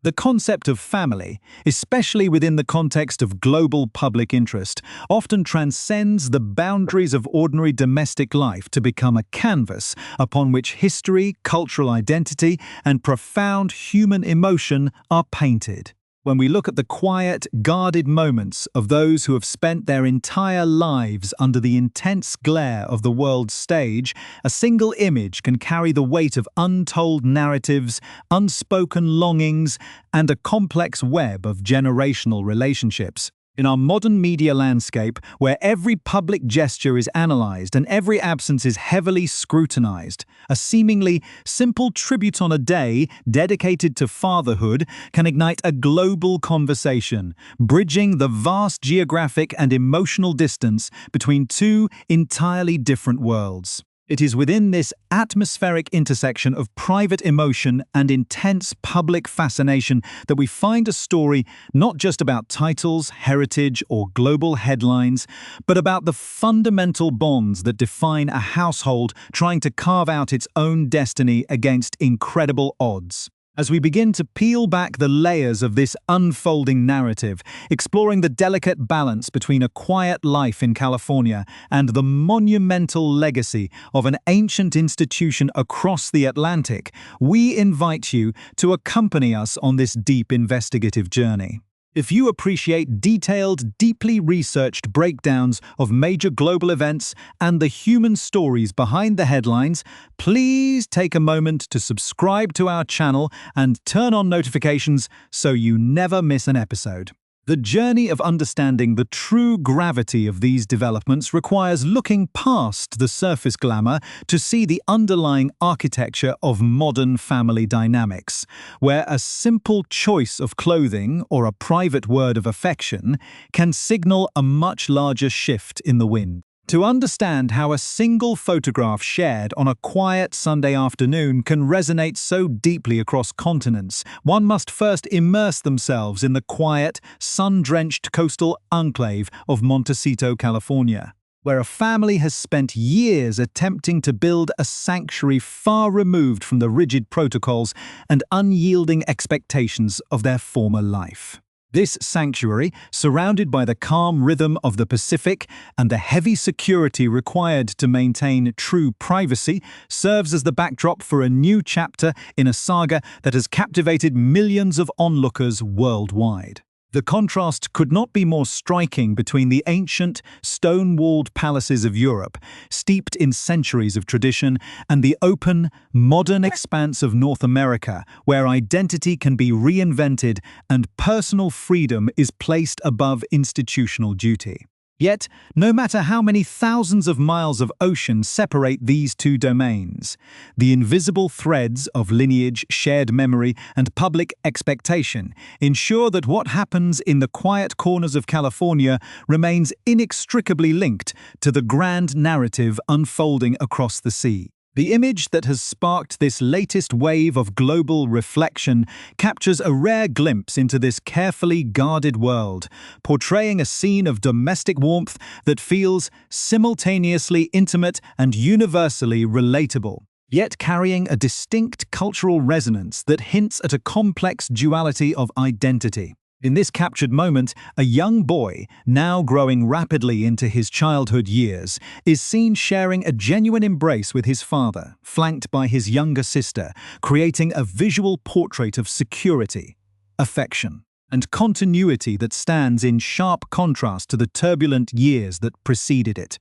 The concept of family, especially within the context of global public interest, often transcends the boundaries of ordinary domestic life to become a canvas upon which history, cultural identity, and profound human emotion are painted. When we look at the quiet, guarded moments of those who have spent their entire lives under the intense glare of the world's stage, a single image can carry the weight of untold narratives, unspoken longings, and a complex web of generational relationships. In our modern media landscape, where every public gesture is analyzed and every absence is heavily scrutinized, a seemingly simple tribute on a day dedicated to fatherhood can ignite a global conversation, bridging the vast geographic and emotional distance between two entirely different worlds. It is within this atmospheric intersection of private emotion and intense public fascination that we find a story not just about titles, heritage, or global headlines, but about the fundamental bonds that define a household trying to carve out its own destiny against incredible odds. As we begin to peel back the layers of this unfolding narrative, exploring the delicate balance between a quiet life in California and the monumental legacy of an ancient institution across the Atlantic, we invite you to accompany us on this deep investigative journey. If you appreciate detailed, deeply researched breakdowns of major global events and the human stories behind the headlines, please take a moment to subscribe to our channel and turn on notifications so you never miss an episode. The journey of understanding the true gravity of these developments requires looking past the surface glamour to see the underlying architecture of modern family dynamics, where a simple choice of clothing or a private word of affection can signal a much larger shift in the wind. To understand how a single photograph shared on a quiet Sunday afternoon can resonate so deeply across continents, one must first immerse themselves in the quiet, sun-drenched coastal enclave of Montecito, California, where a family has spent years attempting to build a sanctuary far removed from the rigid protocols and unyielding expectations of their former life. This sanctuary, surrounded by the calm rhythm of the Pacific and the heavy security required to maintain true privacy, serves as the backdrop for a new chapter in a saga that has captivated millions of onlookers worldwide. The contrast could not be more striking between the ancient, stone-walled palaces of Europe, steeped in centuries of tradition, and the open, modern expanse of North America, where identity can be reinvented and personal freedom is placed above institutional duty. Yet, no matter how many thousands of miles of ocean separate these two domains, the invisible threads of lineage, shared memory, and public expectation ensure that what happens in the quiet corners of California remains inextricably linked to the grand narrative unfolding across the sea. The image that has sparked this latest wave of global reflection captures a rare glimpse into this carefully guarded world, portraying a scene of domestic warmth that feels simultaneously intimate and universally relatable, yet carrying a distinct cultural resonance that hints at a complex duality of identity. In this captured moment, a young boy, now growing rapidly into his childhood years, is seen sharing a genuine embrace with his father, flanked by his younger sister, creating a visual portrait of security, affection, and continuity that stands in sharp contrast to the turbulent years that preceded it.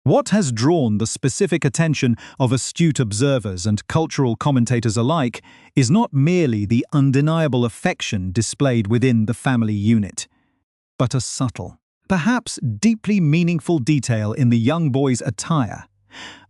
What has drawn the specific attention of astute observers and cultural commentators alike is not merely the undeniable affection displayed within the family unit, but a subtle, perhaps deeply meaningful detail in the young boy's attire,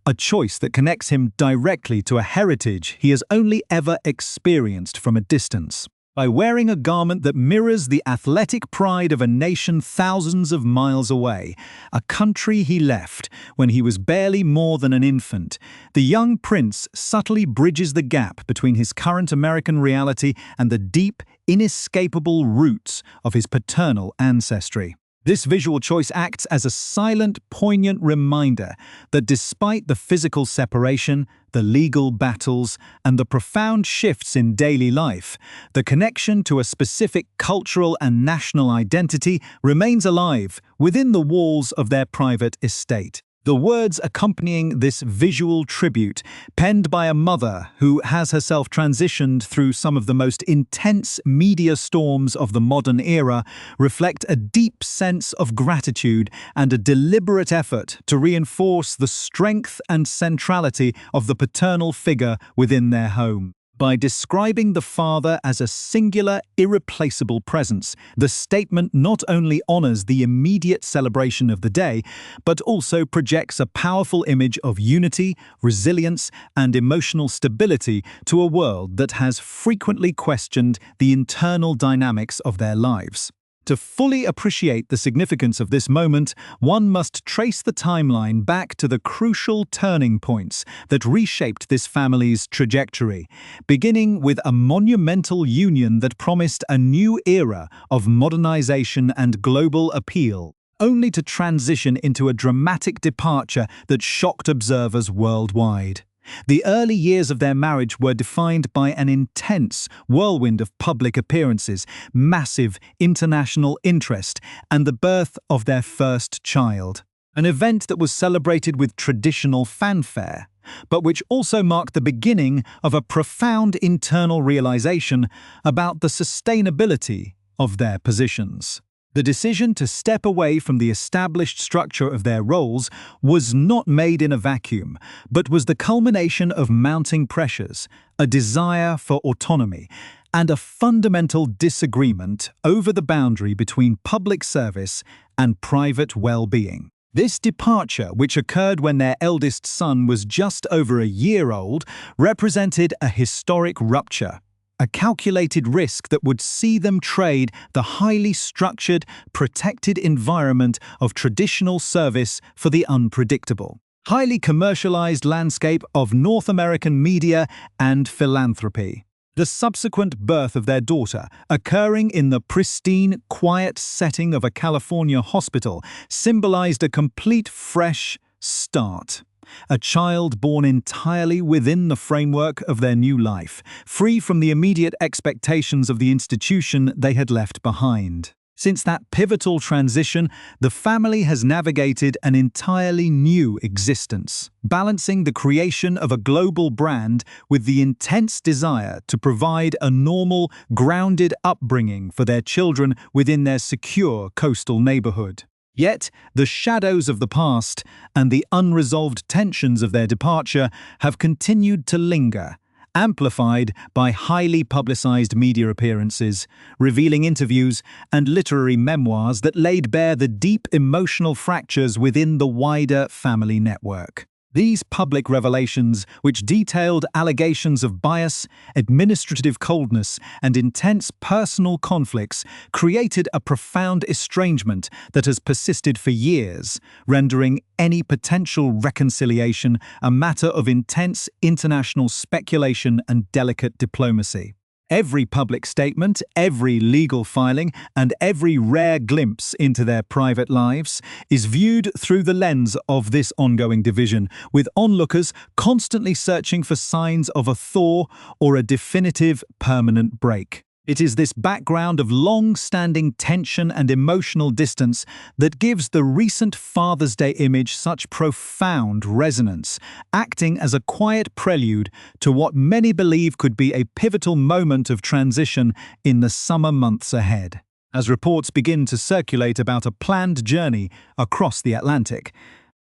a choice that connects him directly to a heritage he has only ever experienced from a distance. By wearing a garment that mirrors the athletic pride of a nation thousands of miles away, a country he left when he was barely more than an infant, the young prince subtly bridges the gap between his current American reality and the deep, inescapable roots of his paternal ancestry. This visual choice acts as a silent, poignant reminder that despite the physical separation, the legal battles, and the profound shifts in daily life, the connection to a specific cultural and national identity remains alive within the walls of their private estate. The words accompanying this visual tribute, penned by a mother who has herself transitioned through some of the most intense media storms of the modern era, reflect a deep sense of gratitude and a deliberate effort to reinforce the strength and centrality of the paternal figure within their home. By describing the father as a singular, irreplaceable presence, the statement not only honors the immediate celebration of the day, but also projects a powerful image of unity, resilience, and emotional stability to a world that has frequently questioned the internal dynamics of their lives. To fully appreciate the significance of this moment, one must trace the timeline back to the crucial turning points that reshaped this family's trajectory, beginning with a monumental union that promised a new era of modernization and global appeal, only to transition into a dramatic departure that shocked observers worldwide. The early years of their marriage were defined by an intense whirlwind of public appearances, massive international interest, and the birth of their first child. An event that was celebrated with traditional fanfare, but which also marked the beginning of a profound internal realization about the sustainability of their positions. The decision to step away from the established structure of their roles was not made in a vacuum, but was the culmination of mounting pressures, a desire for autonomy, and a fundamental disagreement over the boundary between public service and private well-being. This departure, which occurred when their eldest son was just over a year old, represented a historic rupture, a calculated risk that would see them trade the highly structured, protected environment of traditional service for the unpredictable, highly commercialized landscape of North American media and philanthropy. The subsequent birth of their daughter, occurring in the pristine, quiet setting of a California hospital, symbolized a complete fresh start. A child born entirely within the framework of their new life, free from the immediate expectations of the institution they had left behind. Since that pivotal transition, the family has navigated an entirely new existence, balancing the creation of a global brand with the intense desire to provide a normal, grounded upbringing for their children within their secure coastal neighborhood. Yet, the shadows of the past and the unresolved tensions of their departure have continued to linger, amplified by highly publicized media appearances, revealing interviews, and literary memoirs that laid bare the deep emotional fractures within the wider family network. These public revelations, which detailed allegations of bias, administrative coldness, and intense personal conflicts, created a profound estrangement that has persisted for years, rendering any potential reconciliation a matter of intense international speculation and delicate diplomacy. Every public statement, every legal filing, and every rare glimpse into their private lives is viewed through the lens of this ongoing division, with onlookers constantly searching for signs of a thaw or a definitive permanent break. It is this background of long-standing tension and emotional distance that gives the recent Father's Day image such profound resonance, acting as a quiet prelude to what many believe could be a pivotal moment of transition in the summer months ahead. As reports begin to circulate about a planned journey across the Atlantic,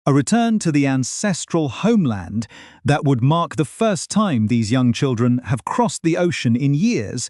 a return to the ancestral homeland that would mark the first time these young children have crossed the ocean in years,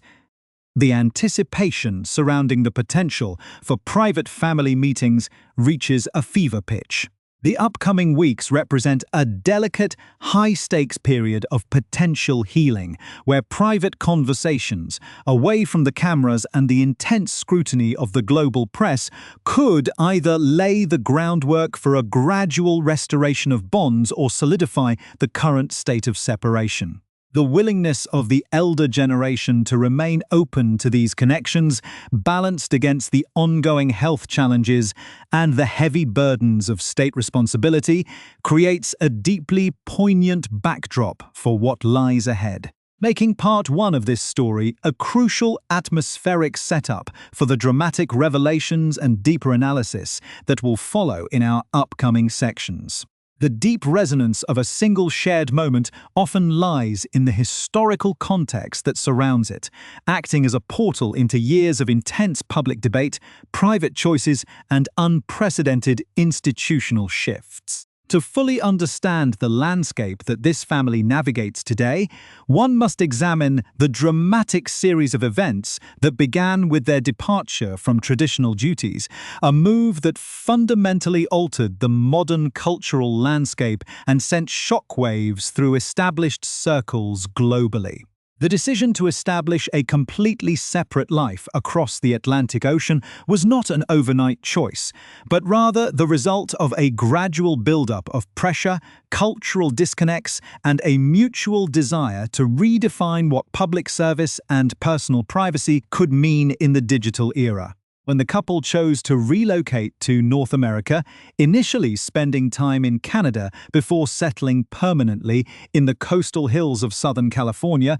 the anticipation surrounding the potential for private family meetings reaches a fever pitch. The upcoming weeks represent a delicate, high-stakes period of potential healing, where private conversations, away from the cameras and the intense scrutiny of the global press, could either lay the groundwork for a gradual restoration of bonds or solidify the current state of separation. The willingness of the elder generation to remain open to these connections, balanced against the ongoing health challenges and the heavy burdens of state responsibility, creates a deeply poignant backdrop for what lies ahead, making part one of this story a crucial atmospheric setup for the dramatic revelations and deeper analysis that will follow in our upcoming sections. The deep resonance of a single shared moment often lies in the historical context that surrounds it, acting as a portal into years of intense public debate, private choices, and unprecedented institutional shifts. To fully understand the landscape that this family navigates today, one must examine the dramatic series of events that began with their departure from traditional duties, a move that fundamentally altered the modern cultural landscape and sent shockwaves through established circles globally. The decision to establish a completely separate life across the Atlantic Ocean was not an overnight choice, but rather the result of a gradual buildup of pressure, cultural disconnects, and a mutual desire to redefine what public service and personal privacy could mean in the digital era. When the couple chose to relocate to North America, initially spending time in Canada before settling permanently in the coastal hills of Southern California,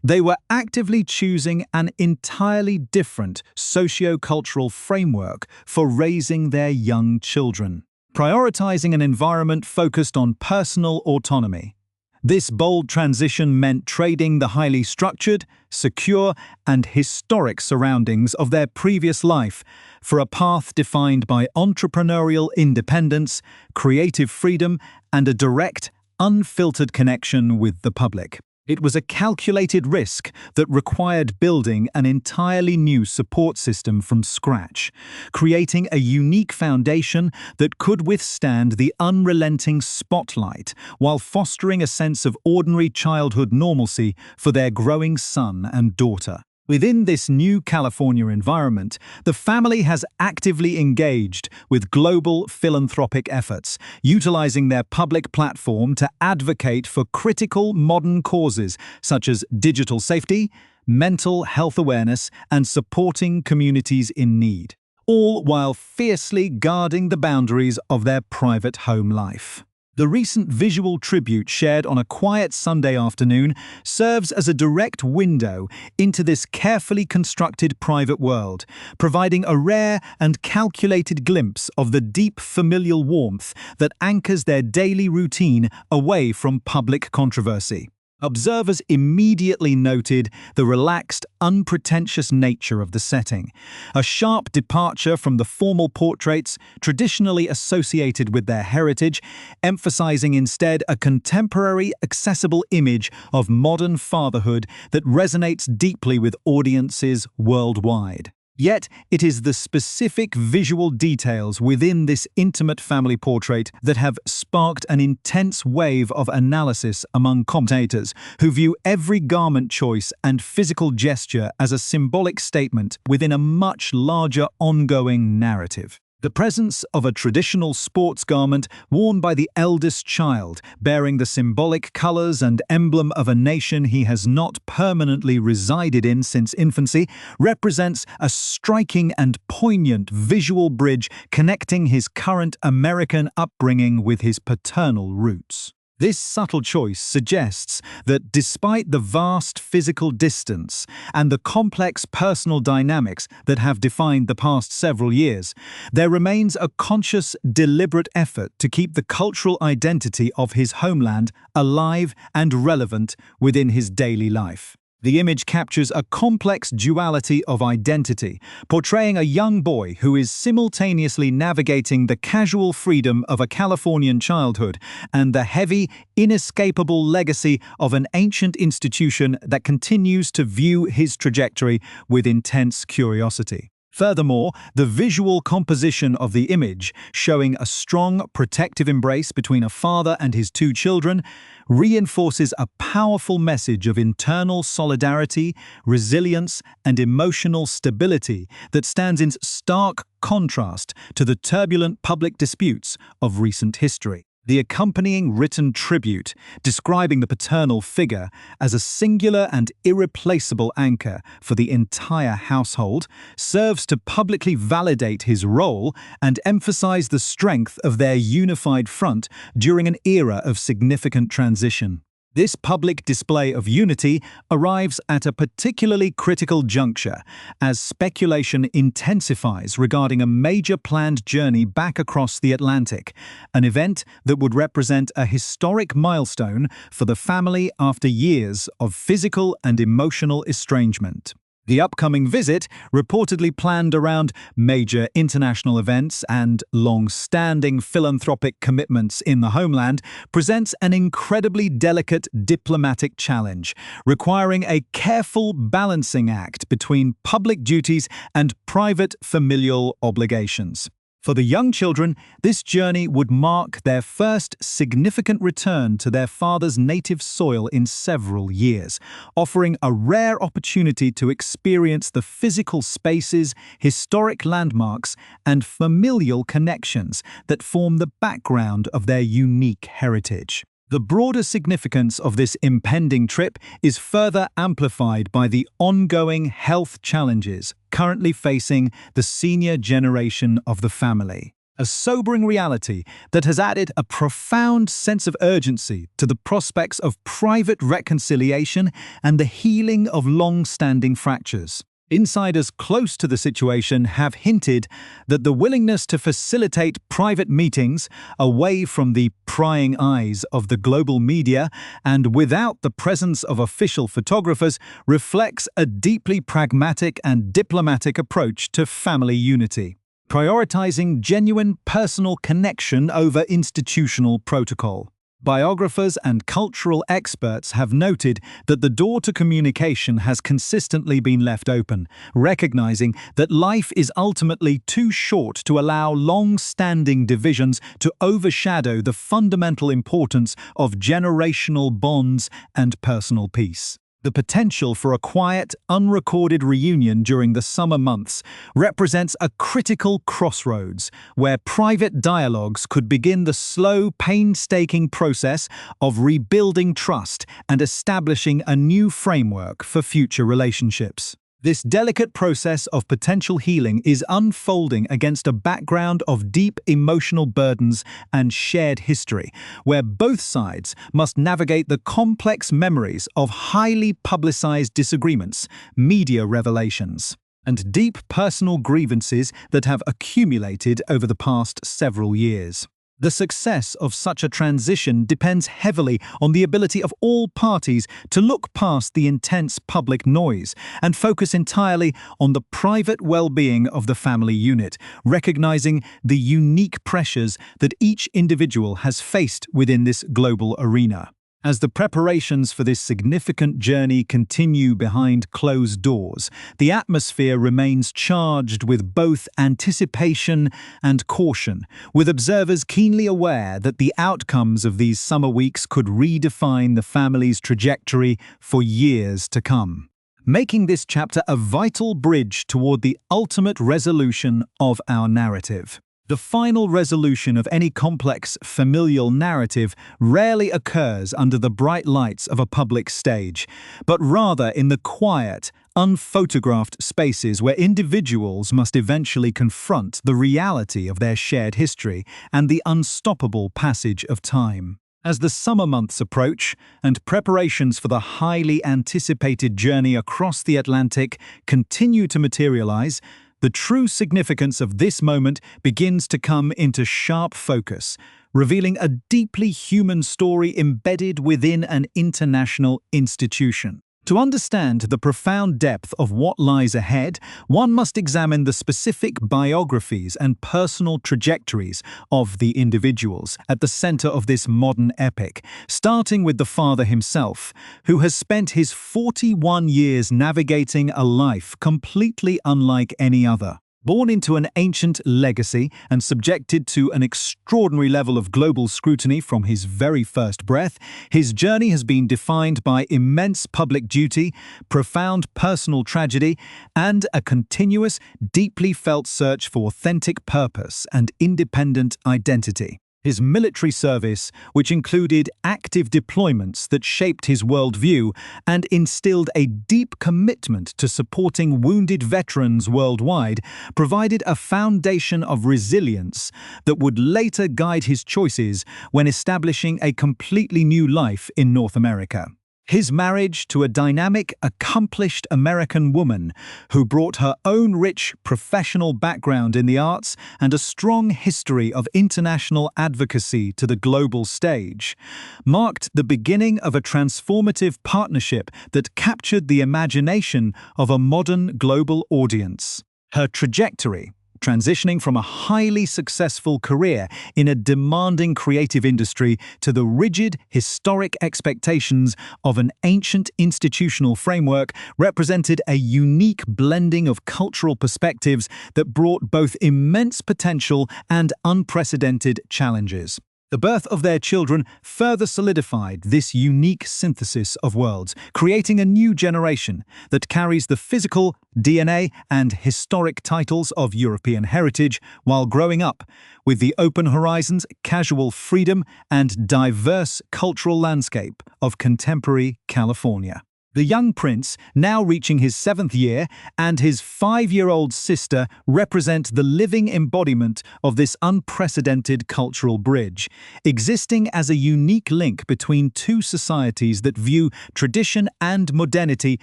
they were actively choosing an entirely different socio-cultural framework for raising their young children, prioritizing an environment focused on personal autonomy. This bold transition meant trading the highly structured, secure, and historic surroundings of their previous life for a path defined by entrepreneurial independence, creative freedom, and a direct, unfiltered connection with the public. It was a calculated risk that required building an entirely new support system from scratch, creating a unique foundation that could withstand the unrelenting spotlight while fostering a sense of ordinary childhood normalcy for their growing son and daughter. Within this new California environment, the family has actively engaged with global philanthropic efforts, utilizing their public platform to advocate for critical modern causes such as digital safety, mental health awareness, and supporting communities in need, all while fiercely guarding the boundaries of their private home life. The recent visual tribute shared on a quiet Sunday afternoon serves as a direct window into this carefully constructed private world, providing a rare and calculated glimpse of the deep familial warmth that anchors their daily routine away from public controversy. Observers immediately noted the relaxed, unpretentious nature of the setting, a sharp departure from the formal portraits traditionally associated with their heritage, emphasizing instead a contemporary, accessible image of modern fatherhood that resonates deeply with audiences worldwide. Yet, it is the specific visual details within this intimate family portrait that have sparked an intense wave of analysis among commentators who view every garment choice and physical gesture as a symbolic statement within a much larger ongoing narrative. The presence of a traditional sports garment worn by the eldest child, bearing the symbolic colors and emblem of a nation he has not permanently resided in since infancy, represents a striking and poignant visual bridge connecting his current American upbringing with his paternal roots. This subtle choice suggests that despite the vast physical distance and the complex personal dynamics that have defined the past several years, there remains a conscious, deliberate effort to keep the cultural identity of his homeland alive and relevant within his daily life. The image captures a complex duality of identity, portraying a young boy who is simultaneously navigating the casual freedom of a Californian childhood and the heavy, inescapable legacy of an ancient institution that continues to view his trajectory with intense curiosity. Furthermore, the visual composition of the image, showing a strong protective embrace between a father and his two children, reinforces a powerful message of internal solidarity, resilience, and emotional stability that stands in stark contrast to the turbulent public disputes of recent history. The accompanying written tribute, describing the paternal figure as a singular and irreplaceable anchor for the entire household, serves to publicly validate his role and emphasize the strength of their unified front during an era of significant transition. This public display of unity arrives at a particularly critical juncture as speculation intensifies regarding a major planned journey back across the Atlantic, an event that would represent a historic milestone for the family after years of physical and emotional estrangement. The upcoming visit, reportedly planned around major international events and long-standing philanthropic commitments in the homeland, presents an incredibly delicate diplomatic challenge, requiring a careful balancing act between public duties and private familial obligations. For the young children, this journey would mark their first significant return to their father's native soil in several years, offering a rare opportunity to experience the physical spaces, historic landmarks, and familial connections that form the background of their unique heritage. The broader significance of this impending trip is further amplified by the ongoing health challenges currently facing the senior generation of the family. A sobering reality that has added a profound sense of urgency to the prospects of private reconciliation and the healing of long-standing fractures. Insiders close to the situation have hinted that the willingness to facilitate private meetings away from the prying eyes of the global media and without the presence of official photographers reflects a deeply pragmatic and diplomatic approach to family unity, prioritizing genuine personal connection over institutional protocol. Biographers and cultural experts have noted that the door to communication has consistently been left open, recognizing that life is ultimately too short to allow long-standing divisions to overshadow the fundamental importance of generational bonds and personal peace. The potential for a quiet, unrecorded reunion during the summer months represents a critical crossroads where private dialogues could begin the slow, painstaking process of rebuilding trust and establishing a new framework for future relationships. This delicate process of potential healing is unfolding against a background of deep emotional burdens and shared history, where both sides must navigate the complex memories of highly publicized disagreements, media revelations, and deep personal grievances that have accumulated over the past several years. The success of such a transition depends heavily on the ability of all parties to look past the intense public noise and focus entirely on the private well-being of the family unit, recognizing the unique pressures that each individual has faced within this global arena. As the preparations for this significant journey continue behind closed doors, the atmosphere remains charged with both anticipation and caution, with observers keenly aware that the outcomes of these summer weeks could redefine the family's trajectory for years to come, making this chapter a vital bridge toward the ultimate resolution of our narrative. The final resolution of any complex familial narrative rarely occurs under the bright lights of a public stage, but rather in the quiet, unphotographed spaces where individuals must eventually confront the reality of their shared history and the unstoppable passage of time. As the summer months approach and preparations for the highly anticipated journey across the Atlantic continue to materialize, the true significance of this moment begins to come into sharp focus, revealing a deeply human story embedded within an international institution. To understand the profound depth of what lies ahead, one must examine the specific biographies and personal trajectories of the individuals at the center of this modern epic, starting with the father himself, who has spent his 41 years navigating a life completely unlike any other. Born into an ancient legacy and subjected to an extraordinary level of global scrutiny from his very first breath, his journey has been defined by immense public duty, profound personal tragedy, and a continuous, deeply felt search for authentic purpose and independent identity. His military service, which included active deployments that shaped his worldview and instilled a deep commitment to supporting wounded veterans worldwide, provided a foundation of resilience that would later guide his choices when establishing a completely new life in North America. His marriage to a dynamic, accomplished American woman who brought her own rich professional background in the arts and a strong history of international advocacy to the global stage marked the beginning of a transformative partnership that captured the imagination of a modern global audience. Her trajectory, transitioning from a highly successful career in a demanding creative industry to the rigid, historic expectations of an ancient institutional framework, represented a unique blending of cultural perspectives that brought both immense potential and unprecedented challenges. The birth of their children further solidified this unique synthesis of worlds, creating a new generation that carries the physical DNA and historic titles of European heritage while growing up with the open horizons, casual freedom, and diverse cultural landscape of contemporary California. The young prince, now reaching his 7th year, and his 5-year-old sister represent the living embodiment of this unprecedented cultural bridge, existing as a unique link between two societies that view tradition and modernity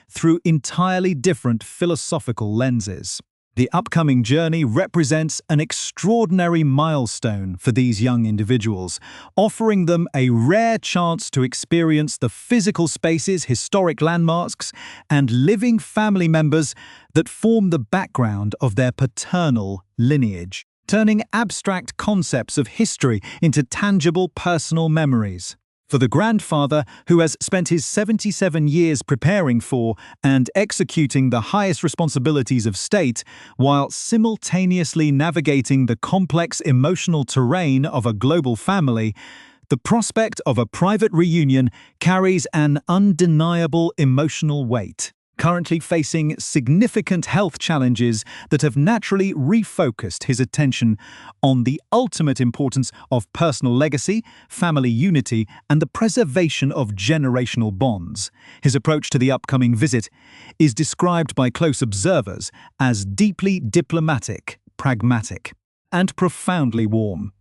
through entirely different philosophical lenses. The upcoming journey represents an extraordinary milestone for these young individuals, offering them a rare chance to experience the physical spaces, historic landmarks, and living family members that form the background of their paternal lineage, turning abstract concepts of history into tangible personal memories. For the grandfather, who has spent his 77 years preparing for and executing the highest responsibilities of state, while simultaneously navigating the complex emotional terrain of a global family, the prospect of a private reunion carries an undeniable emotional weight. Currently facing significant health challenges that have naturally refocused his attention on the ultimate importance of personal legacy, family unity, and the preservation of generational bonds. His approach to the upcoming visit is described by close observers as deeply diplomatic, pragmatic, and profoundly warm.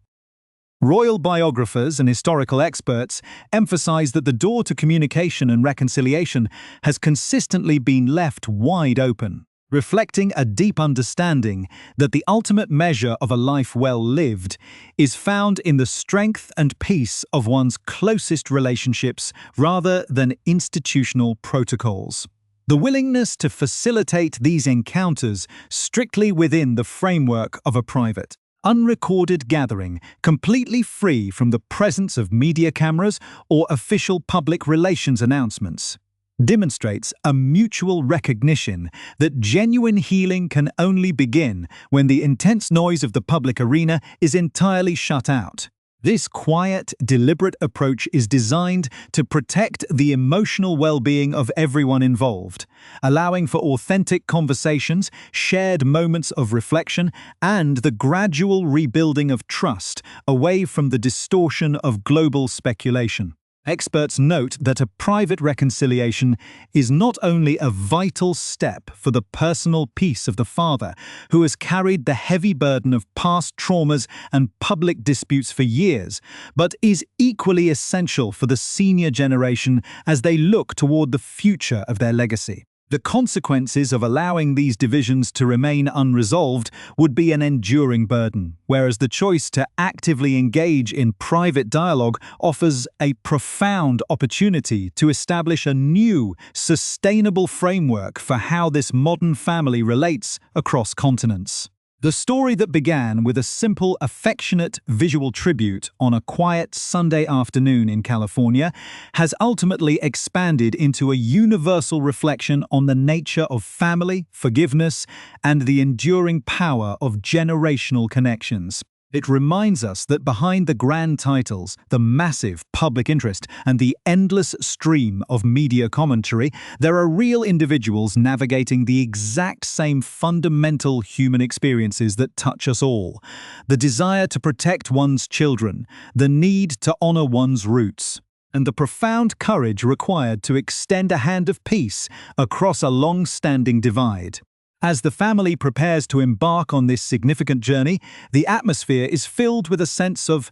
Royal biographers and historical experts emphasize that the door to communication and reconciliation has consistently been left wide open, reflecting a deep understanding that the ultimate measure of a life well lived is found in the strength and peace of one's closest relationships rather than institutional protocols. The willingness to facilitate these encounters strictly within the framework of a private, unrecorded gathering, completely free from the presence of media cameras or official public relations announcements, demonstrates a mutual recognition that genuine healing can only begin when the intense noise of the public arena is entirely shut out. This quiet, deliberate approach is designed to protect the emotional well-being of everyone involved, allowing for authentic conversations, shared moments of reflection, and the gradual rebuilding of trust away from the distortion of global speculation. Experts note that a private reconciliation is not only a vital step for the personal peace of the father, who has carried the heavy burden of past traumas and public disputes for years, but is equally essential for the senior generation as they look toward the future of their legacy. The consequences of allowing these divisions to remain unresolved would be an enduring burden, whereas the choice to actively engage in private dialogue offers a profound opportunity to establish a new, sustainable framework for how this modern family relates across continents. The story that began with a simple, affectionate visual tribute on a quiet Sunday afternoon in California has ultimately expanded into a universal reflection on the nature of family, forgiveness, and the enduring power of generational connections. It reminds us that behind the grand titles, the massive public interest, and the endless stream of media commentary, there are real individuals navigating the exact same fundamental human experiences that touch us all. The desire to protect one's children, the need to honor one's roots, and the profound courage required to extend a hand of peace across a long-standing divide. As the family prepares to embark on this significant journey, the atmosphere is filled with a sense of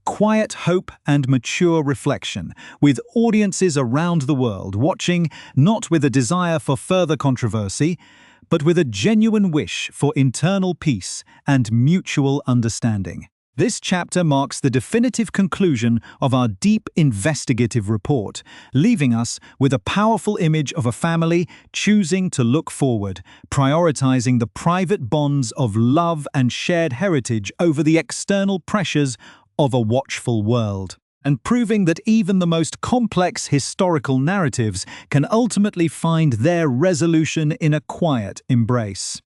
quiet hope and mature reflection, with audiences around the world watching not with a desire for further controversy, but with a genuine wish for internal peace and mutual understanding. This chapter marks the definitive conclusion of our deep investigative report, leaving us with a powerful image of a family choosing to look forward, prioritizing the private bonds of love and shared heritage over the external pressures of a watchful world, and proving that even the most complex historical narratives can ultimately find their resolution in a quiet embrace.